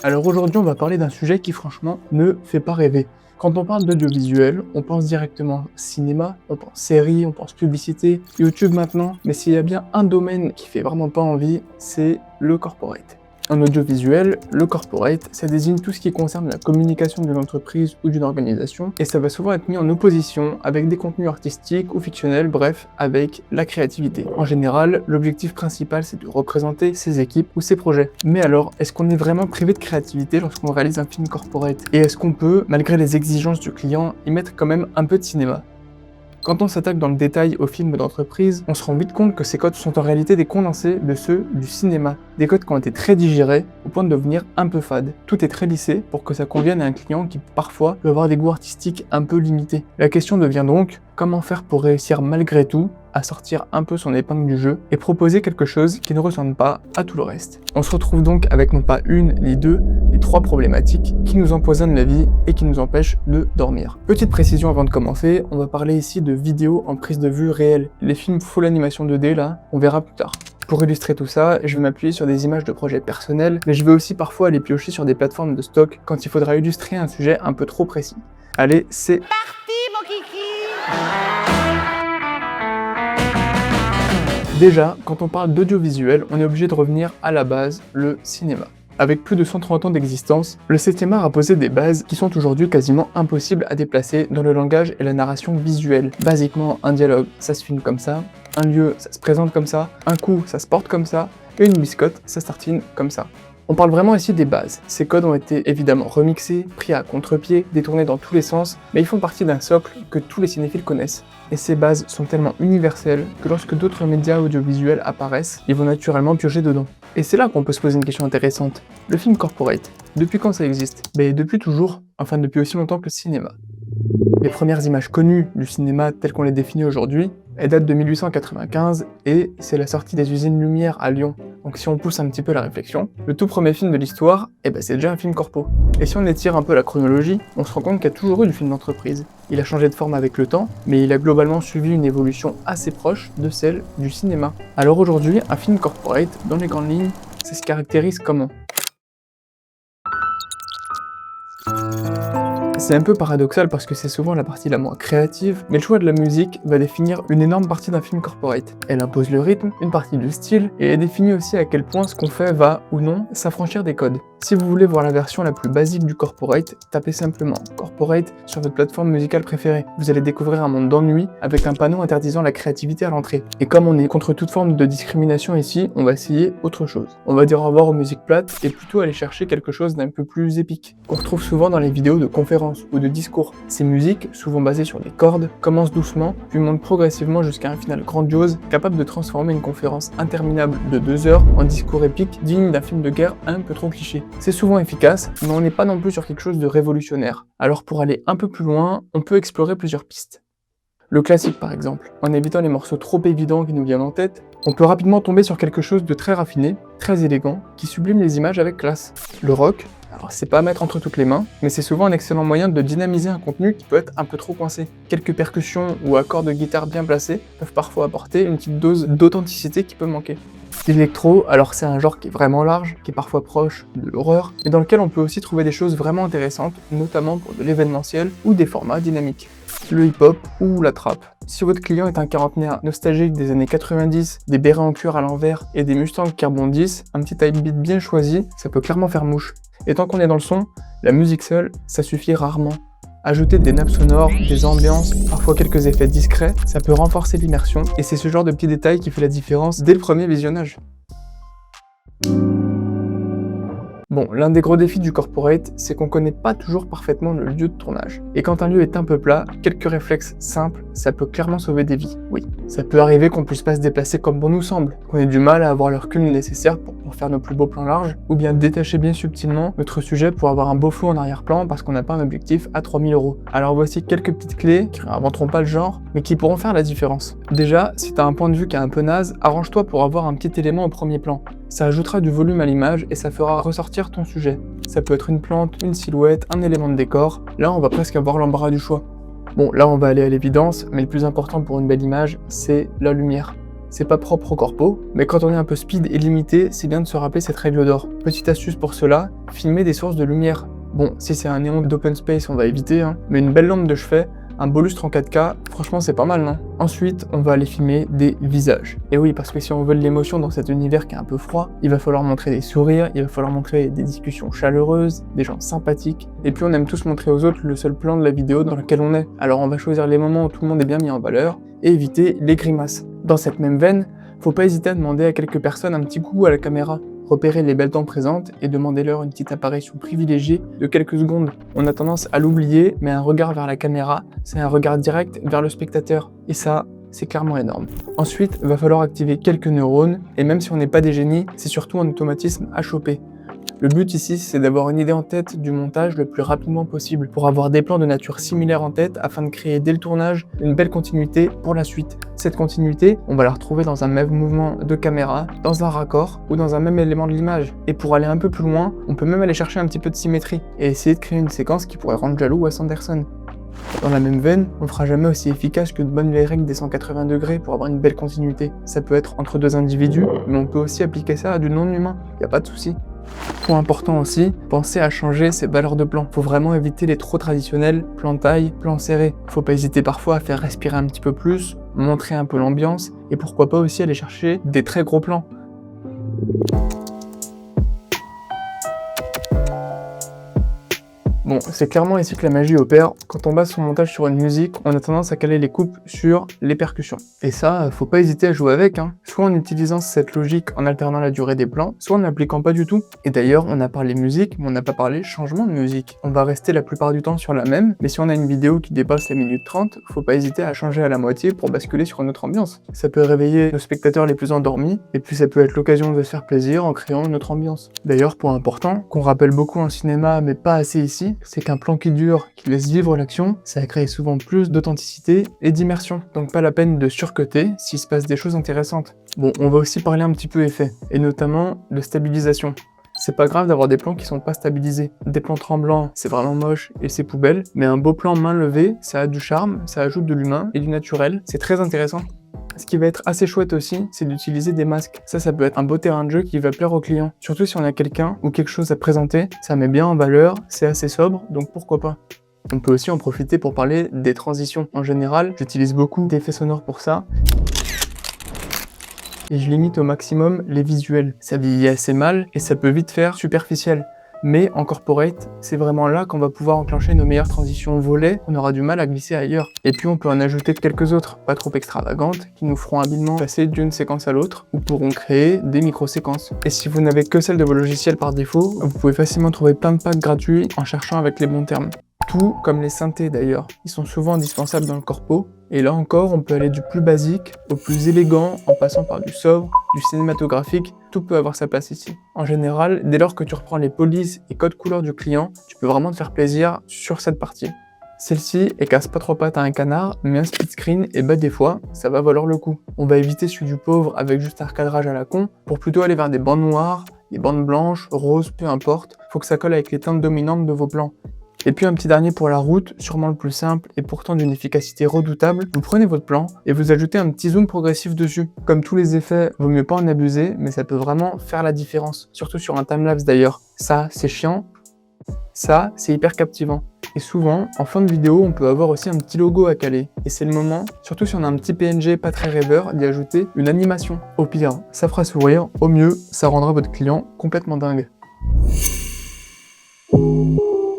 Alors aujourd'hui, on va parler d'un sujet qui franchement ne fait pas rêver. Quand on parle d'audiovisuel, on pense directement cinéma, on pense série, on pense publicité, YouTube maintenant, mais s'il y a bien un domaine qui fait vraiment pas envie, c'est le corporate. En audiovisuel, le corporate, ça désigne tout ce qui concerne la communication d'une entreprise ou d'une organisation, et ça va souvent être mis en opposition avec des contenus artistiques ou fictionnels, bref, avec la créativité. En général, l'objectif principal, c'est de représenter ses équipes ou ses projets. Mais alors, est-ce qu'on est vraiment privé de créativité lorsqu'on réalise un film corporate? Et est-ce qu'on peut, malgré les exigences du client, y mettre quand même un peu de cinéma? Quand on s'attaque dans le détail aux films d'entreprise, on se rend vite compte que ces codes sont en réalité des condensés de ceux du cinéma. Des codes qui ont été très digérés au point de devenir un peu fades. Tout est très lissé pour que ça convienne à un client qui parfois peut avoir des goûts artistiques un peu limités. La question devient donc, comment faire pour réussir malgré tout à sortir un peu son épingle du jeu et proposer quelque chose qui ne ressemble pas à tout le reste. On se retrouve donc avec non pas une, ni deux, mais trois problématiques qui nous empoisonnent la vie et qui nous empêchent de dormir. Petite précision avant de commencer, on va parler ici de vidéos en prise de vue réelle. Les films full animation 2D là, on verra plus tard. Pour illustrer tout ça, je vais m'appuyer sur des images de projets personnels, mais je vais aussi parfois aller piocher sur des plateformes de stock quand il faudra illustrer un sujet un peu trop précis. Allez, c'est parti mon kiki! Déjà, quand on parle d'audiovisuel, on est obligé de revenir à la base, le cinéma. Avec plus de 130 ans d'existence, le 7e art a posé des bases qui sont aujourd'hui quasiment impossibles à déplacer dans le langage et la narration visuelle. Basiquement, un dialogue, ça se filme comme ça, un lieu, ça se présente comme ça, un coup, ça se porte comme ça, et une biscotte, ça se tartine comme ça. On parle vraiment ici des bases. Ces codes ont été évidemment remixés, pris à contre-pied, détournés dans tous les sens, mais ils font partie d'un socle que tous les cinéphiles connaissent. Et ces bases sont tellement universelles que lorsque d'autres médias audiovisuels apparaissent, ils vont naturellement piocher dedans. Et c'est là qu'on peut se poser une question intéressante. Le film corporate, depuis quand ça existe? Depuis toujours, enfin depuis aussi longtemps que le cinéma. Les premières images connues du cinéma tel qu'on les définit aujourd'hui, elles datent de 1895 et c'est la sortie des usines Lumière à Lyon. Donc si on pousse un petit peu la réflexion, le tout premier film de l'histoire, c'est déjà un film corpo. Et si on étire un peu la chronologie, on se rend compte qu'il y a toujours eu du film d'entreprise. Il a changé de forme avec le temps, mais il a globalement suivi une évolution assez proche de celle du cinéma. Alors aujourd'hui, un film corporate, dans les grandes lignes, ça se caractérise comment? C'est un peu paradoxal parce que c'est souvent la partie la moins créative, mais le choix de la musique va définir une énorme partie d'un film corporate. Elle impose le rythme, une partie du style, et elle définit aussi à quel point ce qu'on fait va, ou non, s'affranchir des codes. Si vous voulez voir la version la plus basique du corporate, tapez simplement corporate sur votre plateforme musicale préférée. Vous allez découvrir un monde d'ennui avec un panneau interdisant la créativité à l'entrée. Et comme on est contre toute forme de discrimination ici, on va essayer autre chose. On va dire au revoir aux musiques plates et plutôt aller chercher quelque chose d'un peu plus épique, qu'on retrouve souvent dans les vidéos de conférences ou de discours. Ces musiques, souvent basées sur des cordes, commencent doucement, puis montent progressivement jusqu'à un final grandiose, capable de transformer une conférence interminable de 2 heures en discours épique digne d'un film de guerre un peu trop cliché. C'est souvent efficace, mais on n'est pas non plus sur quelque chose de révolutionnaire. Alors pour aller un peu plus loin, on peut explorer plusieurs pistes. Le classique par exemple, en évitant les morceaux trop évidents qui nous viennent en tête, on peut rapidement tomber sur quelque chose de très raffiné, très élégant, qui sublime les images avec classe. Le rock, alors c'est pas à mettre entre toutes les mains, mais c'est souvent un excellent moyen de dynamiser un contenu qui peut être un peu trop coincé. Quelques percussions ou accords de guitare bien placés peuvent parfois apporter une petite dose d'authenticité qui peut manquer. L'électro, alors c'est un genre qui est vraiment large, qui est parfois proche de l'horreur, mais dans lequel on peut aussi trouver des choses vraiment intéressantes, notamment pour de l'événementiel ou des formats dynamiques. Le hip-hop ou la trap. Si votre client est un quarantenaire nostalgique des années 90, des bérets en cuir à l'envers et des Mustangs qui rebondissent, un petit type beat bien choisi, ça peut clairement faire mouche. Et tant qu'on est dans le son, la musique seule, ça suffit rarement. Ajouter des nappes sonores, des ambiances, parfois quelques effets discrets, ça peut renforcer l'immersion, et c'est ce genre de petits détails qui fait la différence dès le premier visionnage. Bon, l'un des gros défis du corporate, c'est qu'on connaît pas toujours parfaitement le lieu de tournage. Et quand un lieu est un peu plat, quelques réflexes simples, ça peut clairement sauver des vies. Oui, ça peut arriver qu'on puisse pas se déplacer comme bon nous semble, qu'on ait du mal à avoir le recul nécessaire pour faire nos plus beaux plans larges, ou bien détacher bien subtilement notre sujet pour avoir un beau flou en arrière-plan parce qu'on n'a pas un objectif à 3000 €. Alors voici quelques petites clés qui réinventeront pas le genre, mais qui pourront faire la différence. Déjà, si t'as un point de vue qui est un peu naze, arrange-toi pour avoir un petit élément au premier plan. Ça ajoutera du volume à l'image et ça fera ressortir ton sujet. Ça peut être une plante, une silhouette, un élément de décor. Là, on va presque avoir l'embarras du choix. Bon, là, on va aller à l'évidence, mais le plus important pour une belle image, c'est la lumière. c'est pas propre au corpo, mais quand on est un peu speed et limité, c'est bien de se rappeler cette règle d'or. Petite astuce pour cela, filmer des sources de lumière. Bon, si c'est un néon d'open space, on va éviter, hein, mais une belle lampe de chevet, un beau lustre en 4K, franchement c'est pas mal, non? Ensuite, on va aller filmer des visages. Et oui, parce que si on veut de l'émotion dans cet univers qui est un peu froid, il va falloir montrer des sourires, il va falloir montrer des discussions chaleureuses, des gens sympathiques, et puis on aime tous montrer aux autres le seul plan de la vidéo dans lequel on est. Alors on va choisir les moments où tout le monde est bien mis en valeur, et éviter les grimaces. Dans cette même veine, faut pas hésiter à demander à quelques personnes un petit coup à la caméra. Repérer les belles dents présentes et demandez-leur une petite apparition privilégiée de quelques secondes. On a tendance à l'oublier, mais un regard vers la caméra, c'est un regard direct vers le spectateur. Et ça, c'est clairement énorme. Ensuite, il va falloir activer quelques neurones, et même si on n'est pas des génies, c'est surtout un automatisme à choper. Le but ici, c'est d'avoir une idée en tête du montage le plus rapidement possible, pour avoir des plans de nature similaire en tête, afin de créer dès le tournage une belle continuité pour la suite. Cette continuité, on va la retrouver dans un même mouvement de caméra, dans un raccord, ou dans un même élément de l'image. Et pour aller un peu plus loin, on peut même aller chercher un petit peu de symétrie, et essayer de créer une séquence qui pourrait rendre jaloux Wes Anderson. Dans la même veine, on ne fera jamais aussi efficace que de bonnes vieilles règles des 180 degrés pour avoir une belle continuité. Ça peut être entre deux individus, mais on peut aussi appliquer ça à du non-humain, y a pas de souci. Point important aussi, pensez à changer ses valeurs de plan. Faut vraiment éviter les trop traditionnels, plan taille, plan serré. Faut pas hésiter parfois à faire respirer un petit peu plus, montrer un peu l'ambiance, et pourquoi pas aussi aller chercher des très gros plans. Bon, c'est clairement ici que la magie opère. Quand on base son montage sur une musique, on a tendance à caler les coupes sur les percussions. Et ça, faut pas hésiter à jouer avec, hein. Soit en utilisant cette logique en alternant la durée des plans, soit en n'appliquant pas du tout. Et d'ailleurs, on a parlé musique, mais on n'a pas parlé changement de musique. On va rester la plupart du temps sur la même, mais si on a une vidéo qui dépasse la minute 30, faut pas hésiter à changer à la moitié pour basculer sur une autre ambiance. Ça peut réveiller nos spectateurs les plus endormis, et puis ça peut être l'occasion de se faire plaisir en créant une autre ambiance. D'ailleurs, point important, qu'on rappelle beaucoup en cinéma, mais pas assez ici, c'est qu'un plan qui dure, qui laisse vivre l'action, ça crée souvent plus d'authenticité et d'immersion. Donc pas la peine de surcuter s'il se passe des choses intéressantes. Bon, on va aussi parler un petit peu effet, et notamment de stabilisation. C'est pas grave d'avoir des plans qui sont pas stabilisés. Des plans tremblants, c'est vraiment moche et c'est poubelle, mais un beau plan main levée, ça a du charme, ça ajoute de l'humain et du naturel, c'est très intéressant. Ce qui va être assez chouette aussi, c'est d'utiliser des masques. Ça peut être un beau terrain de jeu qui va plaire aux clients. Surtout si on a quelqu'un ou quelque chose à présenter, ça met bien en valeur, c'est assez sobre, donc pourquoi pas. On peut aussi en profiter pour parler des transitions. En général, j'utilise beaucoup d'effets sonores pour ça. Et je limite au maximum les visuels. Ça vieillit assez mal et ça peut vite faire superficiel. Mais en corporate, c'est vraiment là qu'on va pouvoir enclencher nos meilleures transitions volées, on aura du mal à glisser ailleurs. Et puis on peut en ajouter quelques autres, pas trop extravagantes, qui nous feront habilement passer d'une séquence à l'autre, ou pourront créer des micro-séquences. Et si vous n'avez que celle de vos logiciels par défaut, vous pouvez facilement trouver plein de packs gratuits en cherchant avec les bons termes. Tout comme les synthés d'ailleurs, ils sont souvent indispensables dans le corpo, et là encore on peut aller du plus basique au plus élégant en passant par du sobre, du cinématographique, tout peut avoir sa place ici. En général, dès lors que tu reprends les polices et codes couleurs du client, tu peux vraiment te faire plaisir sur cette partie. Celle-ci, elle casse pas trop pattes à un canard, mais un split screen, et bah des fois, ça va valoir le coup. On va éviter celui du pauvre avec juste un recadrage à la con, pour plutôt aller vers des bandes noires, des bandes blanches, roses, peu importe, faut que ça colle avec les teintes dominantes de vos plans. Et puis un petit dernier pour la route, sûrement le plus simple et pourtant d'une efficacité redoutable, vous prenez votre plan et vous ajoutez un petit zoom progressif dessus. Comme tous les effets, vaut mieux pas en abuser, mais ça peut vraiment faire la différence, surtout sur un timelapse d'ailleurs. Ça, c'est chiant, ça, c'est hyper captivant. Et souvent, en fin de vidéo, on peut avoir aussi un petit logo à caler. Et c'est le moment, surtout si on a un petit PNG pas très rêveur, d'y ajouter une animation. Au pire, ça fera sourire, au mieux, ça rendra votre client complètement dingue.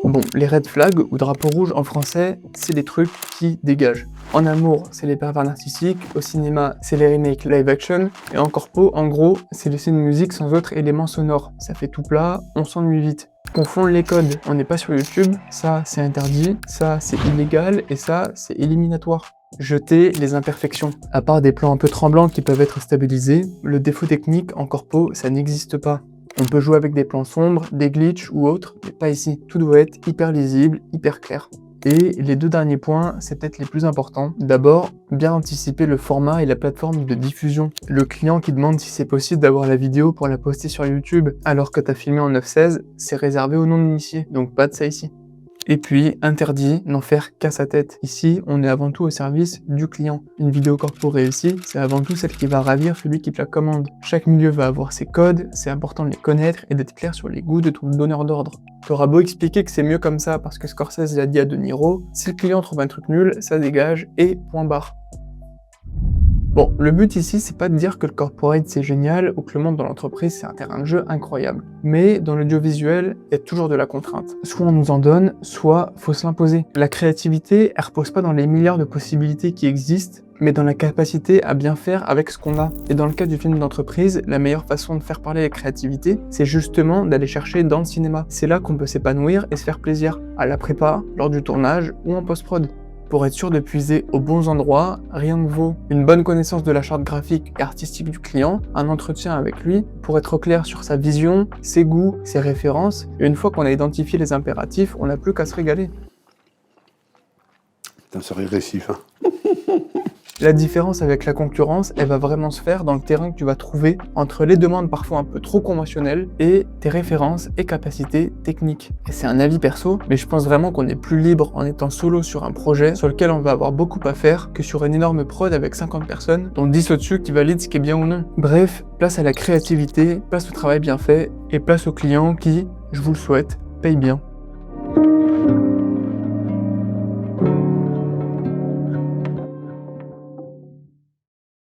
Bon, les red flags ou drapeaux rouges en français, c'est des trucs qui dégagent. En amour, c'est les pervers narcissiques, au cinéma, c'est les remakes live action, et en corpo, en gros, c'est laisser une musique sans autre élément sonore. Ça fait tout plat, on s'ennuie vite. Confondre les codes, on n'est pas sur YouTube, ça c'est interdit, ça c'est illégal, et ça c'est éliminatoire. Jeter les imperfections. À part des plans un peu tremblants qui peuvent être stabilisés, le défaut technique en corpo, ça n'existe pas. On peut jouer avec des plans sombres, des glitches ou autres, mais pas ici. Tout doit être hyper lisible, hyper clair. Et les deux derniers points, c'est peut-être les plus importants. D'abord, bien anticiper le format et la plateforme de diffusion. Le client qui demande si c'est possible d'avoir la vidéo pour la poster sur YouTube alors que t'as filmé en 9/16, c'est réservé aux non-initiés, donc pas de ça ici. Et puis, interdit, n'en faire qu'à sa tête. Ici, on est avant tout au service du client. Une vidéo corpo réussie, c'est avant tout celle qui va ravir celui qui te la commande. Chaque milieu va avoir ses codes, c'est important de les connaître et d'être clair sur les goûts de ton donneur d'ordre. T'auras beau expliquer que c'est mieux comme ça parce que Scorsese l'a dit à De Niro, si le client trouve un truc nul, ça dégage et point barre. Bon, le but ici, c'est pas de dire que le corporate c'est génial ou que le monde dans l'entreprise c'est un terrain de jeu incroyable. Mais dans l'audiovisuel, il y a toujours de la contrainte. Soit on nous en donne, soit faut se l'imposer. La créativité, elle repose pas dans les milliards de possibilités qui existent, mais dans la capacité à bien faire avec ce qu'on a. Et dans le cas du film d'entreprise, la meilleure façon de faire parler la créativité, c'est justement d'aller chercher dans le cinéma. C'est là qu'on peut s'épanouir et se faire plaisir, à la prépa, lors du tournage ou en post-prod. Pour être sûr de puiser aux bons endroits, rien ne vaut une bonne connaissance de la charte graphique et artistique du client, un entretien avec lui pour être au clair sur sa vision, ses goûts, ses références, et une fois qu'on a identifié les impératifs, on n'a plus qu'à se régaler. Putain, c'est régressif, hein. La différence avec la concurrence, elle va vraiment se faire dans le terrain que tu vas trouver entre les demandes parfois un peu trop conventionnelles et tes références et capacités techniques. Et c'est un avis perso, mais je pense vraiment qu'on est plus libre en étant solo sur un projet sur lequel on va avoir beaucoup à faire que sur une énorme prod avec 50 personnes, dont 10 au-dessus qui valident ce qui est bien ou non. Bref, place à la créativité, place au travail bien fait et place aux clients qui, je vous le souhaite, payent bien.